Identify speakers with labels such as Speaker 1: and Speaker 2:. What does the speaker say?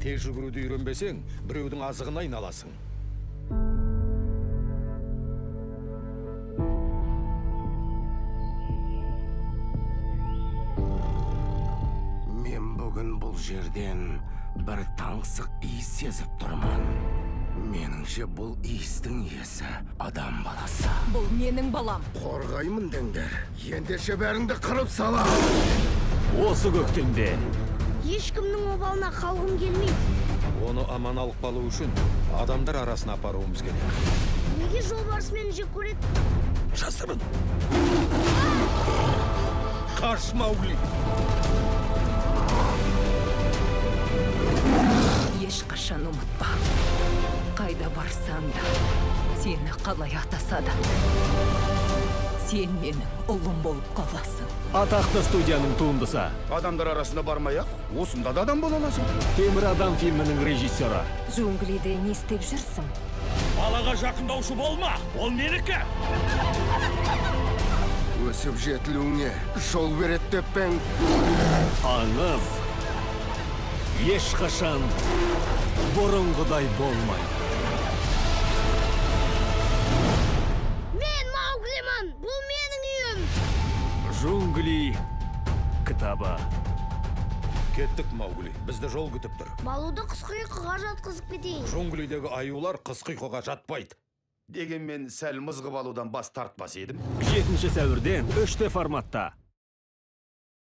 Speaker 1: кешігіруді үйренбесең, біреудің азығына айналасың. Мен бүгін бұл жерден бір таңсық иіс сезіп тұрман. Меніңше бұл иістің иесі адам баласы.
Speaker 2: Бұл менің балам.
Speaker 1: Қорғаймын деңдер. Ендеше бәріңді қырып салам.
Speaker 3: Осы көктемде
Speaker 4: Ешкімнің обалына қалғым келмейді.
Speaker 1: Оны аман алып қалу үшін адамдар арасына апаруымыз керек.
Speaker 4: Неге жолбарыс мені жек көреді?
Speaker 1: Жасырын. Қаш, Маугли.
Speaker 2: Ешқашан ұмытпа. Қайда барсаң да, сені қалай атаса да, сен менің ұлым болып қаласың.
Speaker 3: атақты студияның туындысы
Speaker 1: Адамдар арасында бармай-ақ, осында да адам бола аласың.
Speaker 3: Темір адам фильмінің режиссері.
Speaker 2: Джунглиде не істеп жүрсің?
Speaker 5: Балаға жақындаушы болма, ол менікі.
Speaker 1: Өсіп жетілуіңе жол береді деп пен.
Speaker 3: Аңыз ешқашан бұрынғыдай болмайды.
Speaker 4: Мен Мауглимін, бұл менің үйім.
Speaker 3: Джунгли кітабы.
Speaker 1: Кеттік, Маугли. Бізді жол күтіп тұр.
Speaker 4: Балуды қысқы ұйқыға жатқызып кетейін.
Speaker 1: Джунглидегі аюлар қысқы ұйқыға жатпайды.
Speaker 6: Дегенмен сәл мызғып алудан бас тартпас едім.
Speaker 3: 7 сәуірден 3D форматта.